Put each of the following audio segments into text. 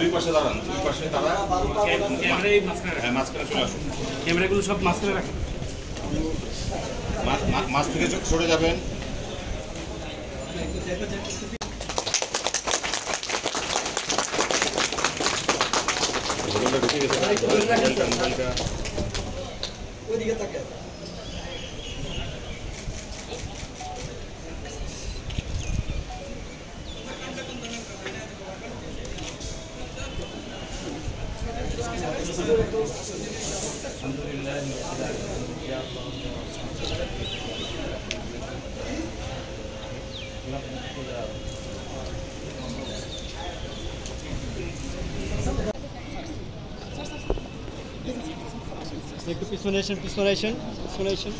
দুই পাশে দাঁড়ান, দুই পাশে দাঁড়ান, মাঝখানে চলে আসুন। ক্যামেরাগুলো সব মাঝখানে রাখুন, মাঝ থেকে সরে যাবেন। ঢুকে গেছে ওইদিকে থাকে। একটু পিছনে আসেন, পিছনে আসেন, পিছনে আসেন।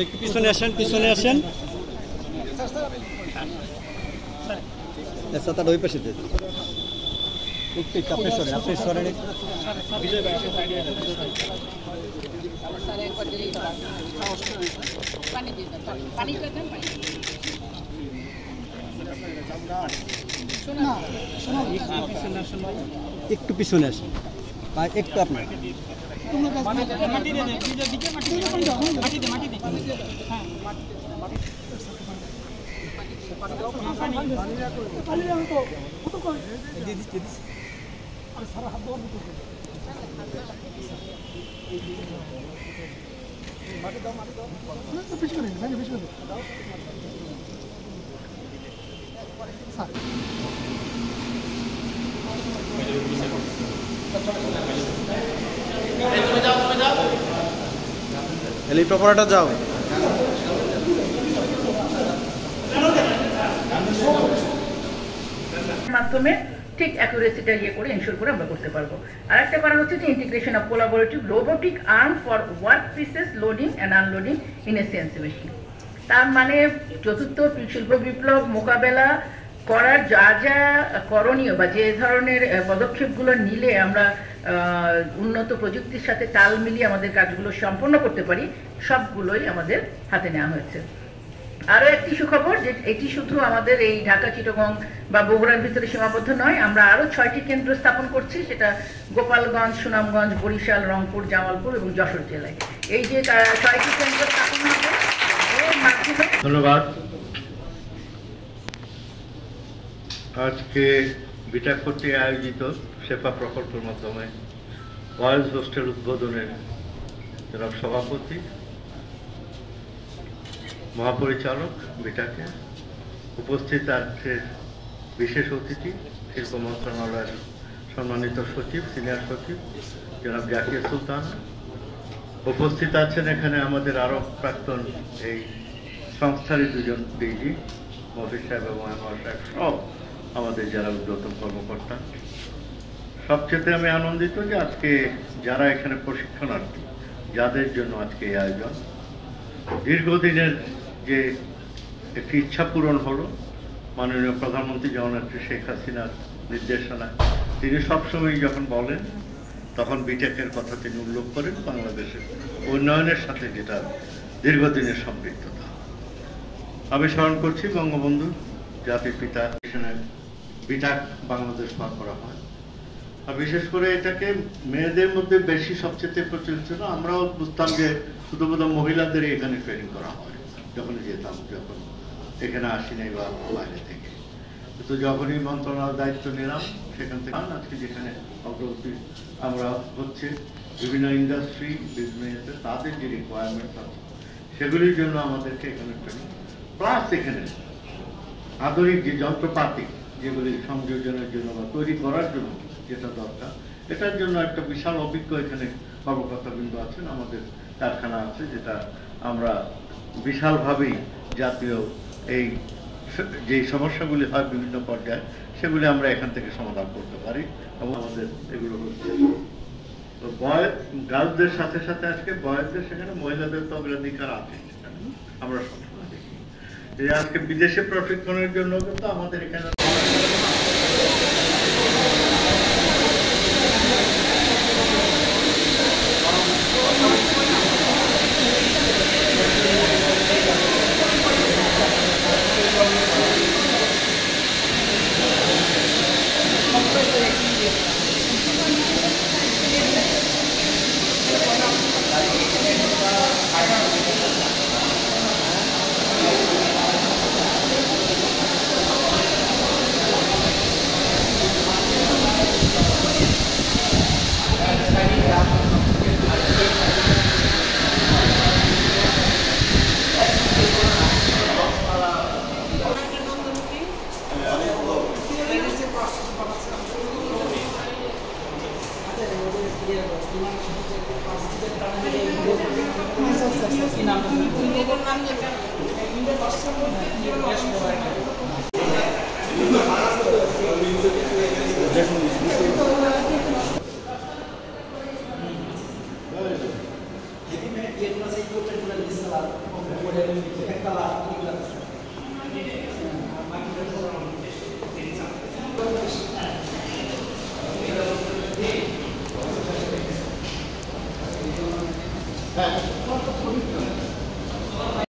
একটু পিছনে আসেন, পিছনে আসেন। আচ্ছা, তার ওই পাশে একটু আপনি সরেন, আপনি সরেন। বিজয় ভাই একটু পিছনে আসেন, একটু আপনার হেলিকপ্টারটা যাও। মাধ্যমে ঠিক অ্যাকুরেসিটা করে এনশিওর করে আমরা করতে পারবো। আর একটা কারণ হচ্ছে যে integration of collaborative robotic arm for work pieces loading and unloading in a CNC machine. তার মানে চতুর্থ শিল্প বিপ্লব মোকাবেলা করার যা যা করণীয় বা যে ধরনের পদক্ষেপগুলো নিলে আমরা উন্নত প্রযুক্তির সাথে তাল মিলিয়ে আমাদের কাজগুলো সম্পন্ন করতে পারি, সবগুলোই আমাদের হাতে নেওয়া হয়েছে। আরও একটি সুখবর যে এটি শুধু আমাদের এই ঢাকা, চিটাগং বা বগুড়ার ভিতরে সীমাবদ্ধ নয়, আমরা আরও 6টি কেন্দ্র স্থাপন করছি। সেটা গোপালগঞ্জ, সুনামগঞ্জ, বরিশাল, রংপুর, জামালপুর এবং যশোর জেলায়। এই যে 6টি কেন্দ্র স্থাপন হবে এর মাধ্যমে। ধন্যবাদ। আজকে বিটা কর্তৃক আয়োজিত সেপা প্রকল্পের মাধ্যমে বয়েজ হোস্টেল উদ্বোধনের জনাব সভাপতি, মহাপরিচালক বিটাকে, উপস্থিত আজকের বিশেষ অতিথি শিল্প মন্ত্রণালয়ের সম্মানিত সচিব, সিনিয়র সচিব জনাব জাকির সুলতান, উপস্থিত আছেন এখানে আমাদের আরও প্রাক্তন এই সংস্থারই দুজন ডিজি মফিজ সাহেব এবং আমার সাহেব সব আমাদের যারা উদ্যতন কর্মকর্তা। সবচেয়ে আমি আনন্দিত যে আজকে যারা এখানে প্রশিক্ষণার্থী, যাদের জন্য আজকে এই আয়োজন, দীর্ঘদিনের যে একটি ইচ্ছা পূরণ হলো। মাননীয় প্রধানমন্ত্রী জননেত্রী শেখ হাসিনার নির্দেশনায় তিনি সবসময় যখন বলেন তখন বিটেকের কথা তিনি উল্লেখ করেন বাংলাদেশের উন্নয়নের সাথে যেটা দীর্ঘদিনের সম্পৃক্ততা। আমি স্মরণ করছি বঙ্গবন্ধু জাতির পিতা বিটাক বাংলাদেশ পার করা হয়। আর বিশেষ করে এটাকে মেয়েদের মধ্যে বেশি সবচেয়ে প্রচলিত না। আমরাও বুঝতাম যে শুধুমাত্র মহিলাদের এখানে ট্রেনিং করা হয় যখন যেতাম, যখন এখানে আসি নাই বা বাইরে থেকে। কিন্তু যখনই মন্ত্রণালয়ের দায়িত্ব নিলাম সেখান থেকে আজকে যেখানে অগ্রগতি আমরা হচ্ছে বিভিন্ন ইন্ডাস্ট্রি, বিজনেস, তাদের যে রিকোয়ারমেন্ট আছে সেগুলির জন্য আমাদেরকে এখানে ট্রেনিং প্লাস এখানে আধুনিক যে যন্ত্রপাতি যেগুলি সংযোজনের জন্য বা তৈরি করার জন্য যেটা দরকার, এটার জন্য একটা বিশাল অভিজ্ঞ এখানে কর্মকর্তাবৃন্দ আছেন, আমাদের কারখানা আছে, যেটা আমরা বিশালভাবেই জাতীয় এই যে সমস্যাগুলি হয় বিভিন্ন পর্যায়ে সেগুলি আমরা এখান থেকে সমাধান করতে পারি এবং আমাদের এগুলো হচ্ছে। তো গার্লসদের সাথে সাথে আজকে বয়েজদের সেখানে মহিলাদের তো অগ্রাধিকার আছে সেখানে, আমরা সবসময় দেখি। এই আজকে বিদেশে প্রশিক্ষণের জন্য কিন্তু আমাদের এখানে